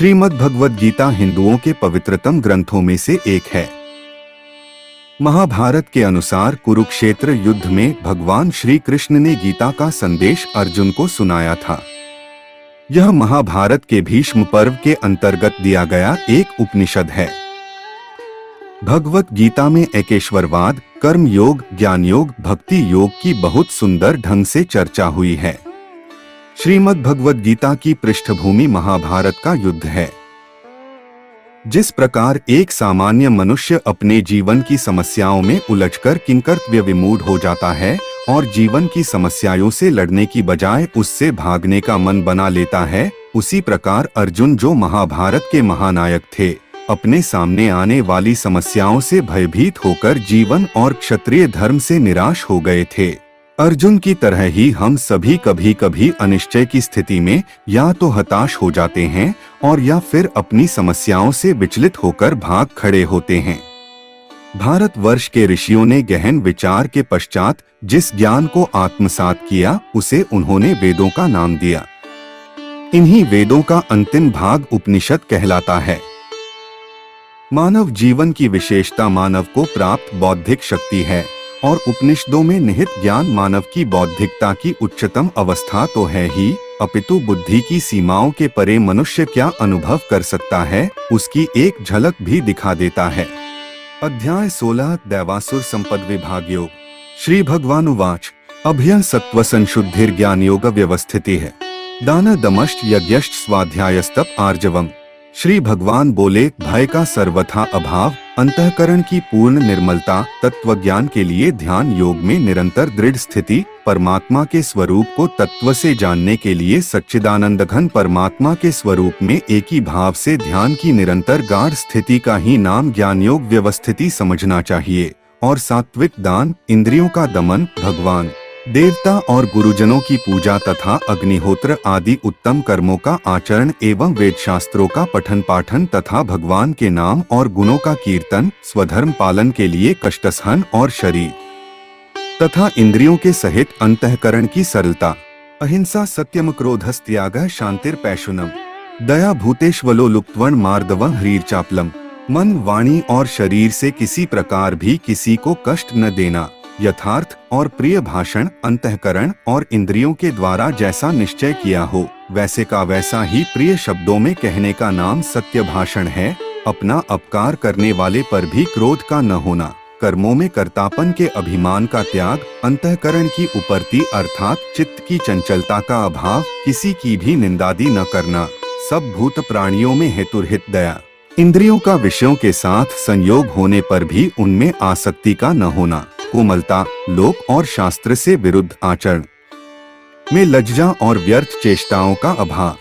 श्रीमद् भगवद गीता हिंदुओं के पवित्रतम ग्रंथों में से एक है। महाभारत के अनुसार कुरुक्षेत्र युद्ध में भगवान श्री कृष्ण ने गीता का संदेश अर्जुन को सुनाया था। यह महाभारत के भीष्म पर्व के अंतर्गत दिया गया एक उपनिषद है। भगवत गीता में एकेश्वरवाद, कर्म योग, ज्ञान योग, भक्ति योग की बहुत सुंदर ढंग से चर्चा हुई है। श्रीमद् भगवद गीता की पृष्ठभूमि महाभारत का युद्ध है। जिस प्रकार एक सामान्य मनुष्य अपने जीवन की समस्याओं में उलझकर किंकर्तव्य विमूढ़ हो जाता है और जीवन की समस्याओं से लड़ने की बजाय उससे भागने का मन बना लेता है, उसी प्रकार अर्जुन, जो महाभारत के महानायक थे, अपने सामने आने वाली समस्याओं से भयभीत होकर जीवन और क्षत्रिय धर्म से निराश हो गए थे। अर्जुन की तरह ही हम सभी कभी कभी अनिश्चय की स्थिति में या तो हताश हो जाते हैं और या फिर अपनी समस्याओं से विचलित होकर भाग खड़े होते हैं। भारतवर्ष के ऋषियों ने गहन विचार के पश्चात जिस ज्ञान को आत्मसात किया, उसे उन्होंने वेदों का नाम दिया। इन्हीं वेदों का अंतिम भाग उपनिषद कहलाता है। मानव जीवन की विशेषता मानव को प्राप्त बौद्धिक शक्ति है और उपनिषदों में निहित ज्ञान मानव की बौद्धिकता की उच्चतम अवस्था तो है ही, अपितु बुद्धि की सीमाओं के परे मनुष्य क्या अनुभव कर सकता है, उसकी एक झलक भी दिखा देता है। अध्याय 16 दैवासुर संपद विभाग योग। श्री भगवानुवाच अभ्य सत्व संशुद्धिर ज्ञान योग व्यवस्थिति है दान दमश्च यज्ञश्च स्वाध्यायस्तप आर्जवम। श्री भगवान बोले, भय का सर्वथा अभाव, अंतःकरण की पूर्ण निर्मलता, तत्वज्ञान के लिए ध्यान योग में निरंतर दृढ़ स्थिति, परमात्मा के स्वरूप को तत्व से जानने के लिए सच्चिदानंद घन परमात्मा के स्वरूप में एक ही भाव से ध्यान की निरंतर गाढ़ स्थिति का ही नाम ज्ञान योग व्यवस्थिति समझना चाहिए। और सात्विक दान, इंद्रियों का दमन, भगवान, देवता और गुरुजनों की पूजा तथा अग्निहोत्र आदि उत्तम कर्मों का आचरण एवं वेद शास्त्रों का पठन पाठन तथा भगवान के नाम और गुणों का कीर्तन, स्वधर्म पालन के लिए कष्टसहन और शरीर तथा इंद्रियों के सहित अंतःकरण की सरलता, अहिंसा, सत्यम, क्रोधस्त्यागः, शांतिर्पैशुनम, दया, भूतेष्वलो लुप्तवण मार्दवं ह्रीर्चापलम। मन, वाणी और शरीर से किसी प्रकार भी किसी को कष्ट न देना, यथार्थ और प्रिय भाषण, अंतःकरण और इंद्रियों के द्वारा जैसा निश्चय किया हो वैसे का वैसा ही प्रिय शब्दों में कहने का नाम सत्य भाषण है। अपना अपकार करने वाले पर भी क्रोध का न होना, कर्मों में कर्तापन के अभिमान का त्याग, अंतःकरण की उपरति अर्थात चित्त की चंचलता का अभाव, किसी की भी निंदादि न करना, सब भूत प्राणियों में हेतुरहित दया, इंद्रियों का विषयों के साथ संयोग होने पर भी उनमें आसक्ति का न होना, कोमलता, लोक और शास्त्र से विरुद्ध आचरण में लज्जा और व्यर्थ चेष्टाओं का अभाव,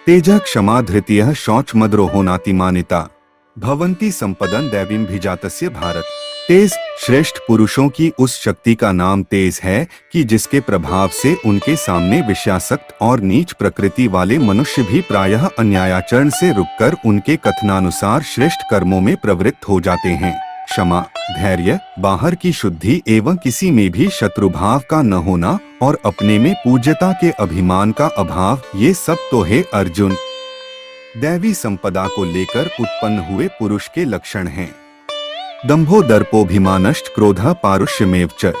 तेजः, क्षमा, धृतियः, शौच, मद्रोहो, नातिमानिता, भवन्ति संपदं दैवीं भिजातस्य भारत। तेज, श्रेष्ठ पुरुषों की उस शक्ति का नाम तेज है कि जिसके प्रभाव से उनके सामने विषयासक्त और नीच प्रकृति वाले मनुष्य भी प्रायः अन्यायाचरण से रुककर उनके कथनानुसार श्रेष्ठ कर्मों में प्रवृत्त हो जाते हैं। क्षमा, धैर्य, बाहर की शुद्धि एवं किसी में भी शत्रुभाव का न होना और अपने में पूज्यता के अभिमान का अभाव, ये सब तो है अर्जुन दैवी संपदा को लेकर उत्पन्न हुए पुरुष के लक्षण हैं। दंभो दर्पोभिमानश्च क्रोधः पारुष्यमेव च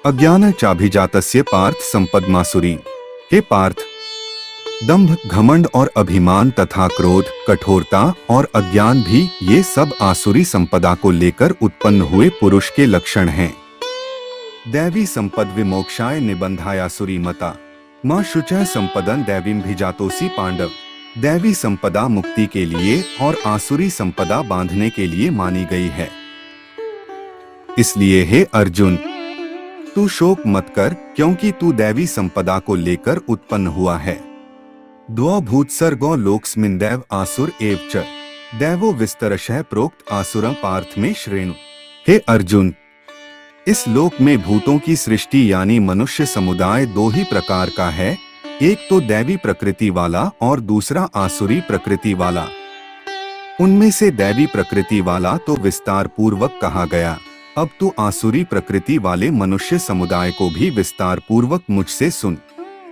अज्ञान चाभिजातस्य पार्थ संपदमासुरी। हे पार्थ, दंभ, घमंड और अभिमान तथा क्रोध, कठोरता और अज्ञान भी ये सब आसुरी संपदा को लेकर उत्पन्न हुए पुरुष के लक्षण हैं। दैवी संपद विमोक्षाय निबंधायासुरी मता मां शुचः संपदं दैवीं भिजातोसी पांडव। दैवी संपदा मुक्ति के लिए और आसुरी संपदा बांधने के लिए मानी गई है। इसलिए हे अर्जुन, तू शोक मत कर, क्योंकि तू दैवी संपदा को लेकर उत्पन्न हुआ है। द्वौ भूत्सर्गो लोकस्मिन् दैव आसुर एव च दैवो विस्तरशः प्रोक्त आसुरं पार्थ में श्रेणु। हे अर्जुन, इस लोक में भूतों की सृष्टि यानी मनुष्य समुदाय दो ही प्रकार का है, एक तो दैवी प्रकृति वाला और दूसरा आसुरी प्रकृति वाला। उनमें से दैवी प्रकृति वाला तो विस्तार पूर्वक कहा गया, अब तू आसुरी प्रकृति वाले मनुष्य समुदाय को भी विस्तार पूर्वक मुझसे सुन।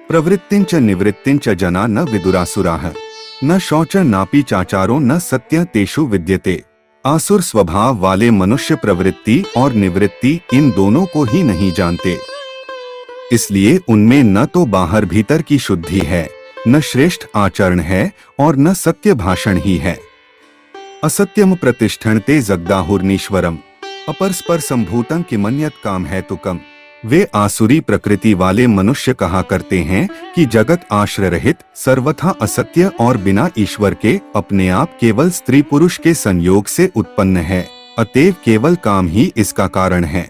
प्रवृत्तिंच निवृत्तिंच जना न विदुरासुराः न शौच नापि चाचारो न सत्य तेषु विद्यते। आसुर स्वभाव वाले मनुष्य प्रवृत्ति और निवृत्ति इन दोनों को ही नहीं जानते, इसलिए उनमें न तो बाहर भीतर की शुद्धि है, न श्रेष्ठ आचरण है और न सत्य भाषण ही है। असत्यम प्रतिष्ठन्ते जगदाहुर्नीश्वरम अपरस्पर संभूतं किमन्यत् काम है तुकम। वे आसुरी प्रकृति वाले मनुष्य कहा करते हैं कि जगत आश्रय रहित, सर्वथा असत्य और बिना ईश्वर के अपने आप केवल स्त्री पुरुष के संयोग से उत्पन्न है, अतएव केवल काम ही इसका कारण है,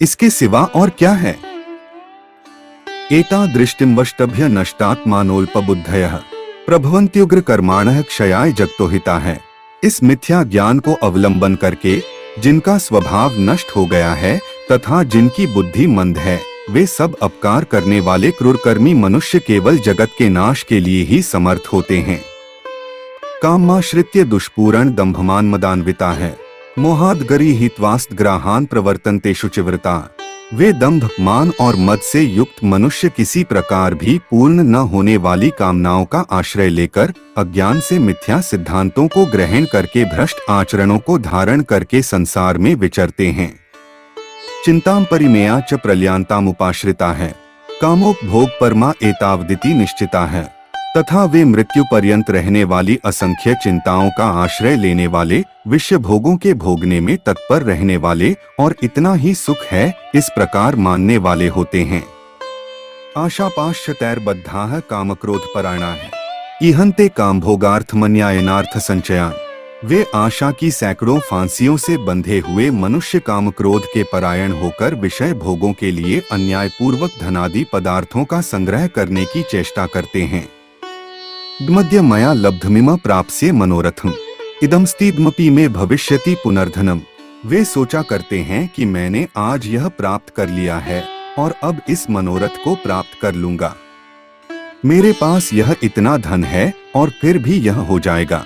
इसके सिवा और क्या है। एता दृष्टिं वष्टभ्य नष्टात्मानोल्पबुद्धयः प्रभवन्त्युग्र कर्माणः क्षयाय जगतो हिता है। इस मिथ्या ज्ञान को अवलंबन करके जिनका स्वभाव नष्ट हो गया है तथा जिनकी बुद्धि मंद है, वे सब अपकार करने वाले क्रूरकर्मी मनुष्य केवल जगत के नाश के लिए ही समर्थ होते हैं। कामाश्रित्य दुष्पूरण दंभमान मदान्विता है, मोहाद गरी हितवास्त ग्राहान प्रवर्तन्ते शुचिव्रता। वे दंभ, मान और मद से युक्त मनुष्य किसी प्रकार भी पूर्ण न होने वाली कामनाओं का आश्रय लेकर अज्ञान से मिथ्या सिद्धांतों को ग्रहण करके भ्रष्ट आचरणों को धारण करके संसार में विचरते हैं। चिंताम परिमेया च प्रलयांताम उपाश्रिता है, कामोपभोग परमा एतावदिति निश्चिता है। तथा वे मृत्यु पर्यंत रहने वाली असंख्य चिंताओं का आश्रय लेने वाले, विषय भोगों के भोगने में तत्पर रहने वाले और इतना ही सुख है इस प्रकार मानने वाले होते हैं। आशापाशतैर्बद्धाः कामक्रोधपरायणाः इहन्ते कामभोगार्थमन्यायनार्थ संचयान्। वे आशा की सैकड़ों फांसियों से बंधे हुए मनुष्य काम क्रोध के परायण होकर विषय भोगों के लिए अन्यायपूर्वक धनादि पदार्थों का संग्रह करने की चेष्टा करते हैं। मध्य मया लब्धमिम प्राप्स्ये मनोरथम इदमस्तीदमपि में भविष्यति पुनर्धनम। वे सोचा करते हैं कि मैंने आज यह प्राप्त कर लिया है और अब इस मनोरथ को प्राप्त कर लूंगा। मेरे पास यह इतना धन है और फिर भी यह हो जाएगा।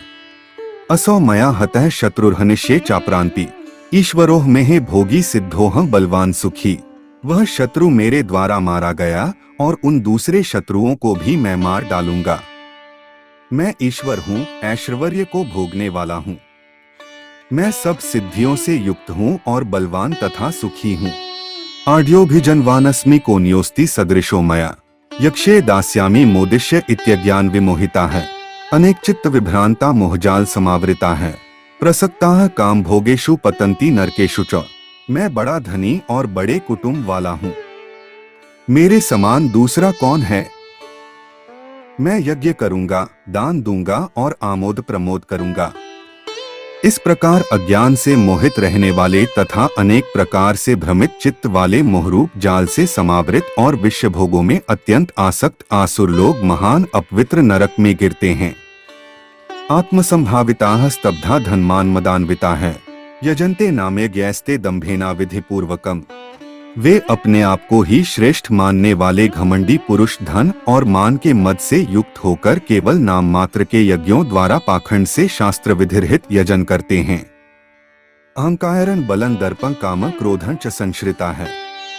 असौ मया हतः शत्रुर्हनिष्ये चाप्रांति ईश्वरोह में भोगी सिद्धोहं बलवान सुखी। वह शत्रु मेरे द्वारा मारा गया और उन दूसरे शत्रुओं को भी मैं मार डालूंगा। मैं ईश्वर हूँ, ऐश्वर्य को भोगने वाला हूँ। मैं सब सिद्धियों से युक्त हूँ और बलवान तथा सुखी हूँ। आढ्योभिजनवानस्मि कोन्योस्ति सदृशो मया यक्षे दास्यामि मोदिष्य इत्यज्ञान विमोहिता है। अनेक चित्त विभ्रांता मोहजाल समावृता है, प्रसक्ता काम भोगेषु पतंती नरकेषु च। मैं बड़ा धनी और बड़े कुटुंब वाला हूँ, मेरे समान दूसरा कौन है। मैं यज्ञ करूंगा, दान दूंगा और आमोद प्रमोद करूंगा। इस प्रकार अज्ञान से मोहित रहने वाले तथा अनेक प्रकार से भ्रमित चित्त वाले मोहरूप जाल से समावृत और विषय भोगों में अत्यंत आसक्त आसुर लोग महान अपवित्र नरक में गिरते हैं। आत्मसंभाविताः स्तब्धा धनमान मदान्विता है, यजन्ते नामे ज्ञैस्ते दंभेना विधि पूर्वकम। वे अपने आप को ही श्रेष्ठ मानने वाले घमंडी पुरुष धन और मान के मद से युक्त होकर केवल नाम मात्र के यज्ञों द्वारा पाखंड से शास्त्र विधिरहित यजन करते हैं। अहंकारं बलं दर्पं काम क्रोधं च संश्रिता है,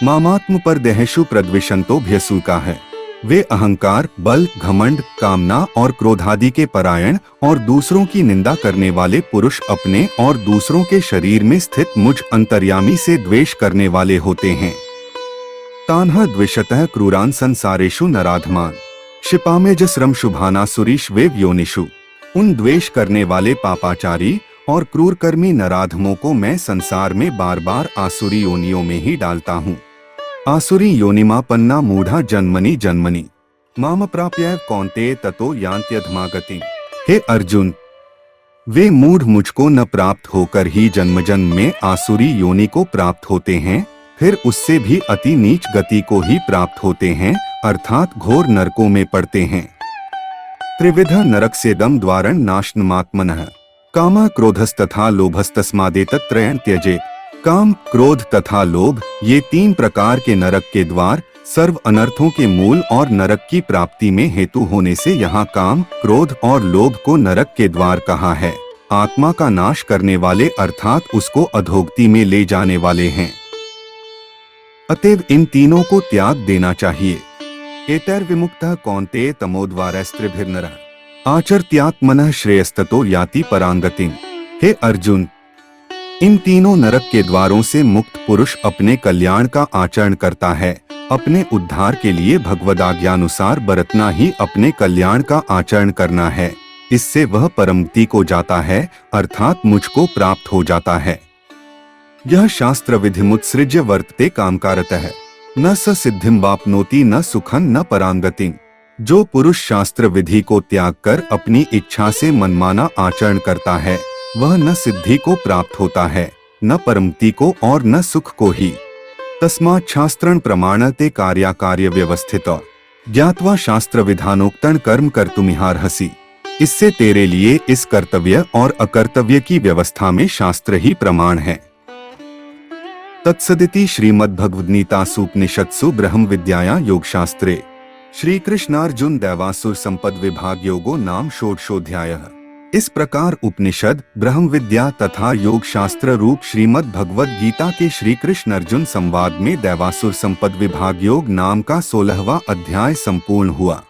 मामात्म पर देहेषु प्रद्विषंतो भ्यसूका है। वे अहंकार, बल, घमंड, कामना और क्रोधादि के परायण और दूसरों की निंदा करने वाले पुरुष अपने और दूसरों के शरीर में स्थित मुझ अंतर्यामी से द्वेष करने वाले होते हैं। तान्ह द्विषतः क्रूरान संसारेषु नराधमान क्षिपामेजस्रम शुभानासुरीश वेव योनिषु। उन द्वेष करने वाले पापाचारी और क्रूरकर्मी नराधमों को मैं संसार में बार बार आसुरी योनियों में ही डालता हूँ। आसुरी योनिमापन्ना मूढ़ा जन्मनि जन्मनि माम प्राप्य कौन्तेय ततो यान्त्यधमागतिम्। हे अर्जुन, वे मूढ़ मुझको न प्राप्त होकर ही जन्म जन्म में आसुरी योनि को प्राप्त होते हैं, फिर उससे भी अति नीच गति को ही प्राप्त होते हैं, अर्थात घोर नरकों में पड़ते हैं। त्रिविध नरक सेदम द्वारण नाशनमात्मनः कामा क्रोधस्तथा लोभस्तस्मादेतत्त्रयं त्यजेत्। काम, क्रोध तथा लोभ, ये तीन प्रकार के नरक के द्वार सर्व अनर्थों के मूल और नरक की प्राप्ति में हेतु होने से यहाँ काम, क्रोध और लोभ को नरक के द्वार कहा है। आत्मा का नाश करने वाले अर्थात उसको अधोगति में ले जाने वाले हैं। अतएव इन तीनों को त्याग देना चाहिए। एतैर्विमुक्तः कौन्तेय तमोद्वारैस्त्रिभिर्नरः आचर्त्यात्मनः श्रेयस्ततो याति परांगतिं। हे अर्जुन, इन तीनों नरक के द्वारों से मुक्त पुरुष अपने कल्याण का आचरण करता है। अपने उद्धार के लिए भगवदाज्ञानुसार बरतना ही अपने कल्याण का आचरण करना है। इससे वह परमगति को जाता है, अर्थात मुझको प्राप्त हो जाता है। यह शास्त्र विधिमुत्सृज्य वर्तते कामकारतः न स सिद्धिं वाप्नोति न सुखं न परांगतिं। जो पुरुष शास्त्र विधि को त्याग कर अपनी इच्छा से मनमाना आचरण करता है, वह न सिद्धि को प्राप्त होता है, न परमगति को और न सुख को ही। तस्मात् शास्त्रं प्रमाणते कार्याकार्य व्यवस्थित ज्ञात्वा शास्त्र विधानोक्तं कर्म कर्तुमिहार्हसि। इससे तेरे लिए इस कर्तव्य और अकर्तव्य की व्यवस्था में शास्त्र ही प्रमाण है। तत्सदिति श्रीमद्भगवद्गीतासूपनिषत्सु ब्रह्म विद्यायां योगशास्त्रे श्री कृष्णार्जुन दैवासुर संपद विभाग योगो नाम षोडशोऽध्यायः। इस प्रकार उपनिषद, ब्रह्म विद्या तथा योग शास्त्र रूप श्रीमद् भगवद गीता के श्री कृष्ण अर्जुन संवाद में दैवासुर संपद विभाग योग नाम का 16वां अध्याय संपूर्ण हुआ।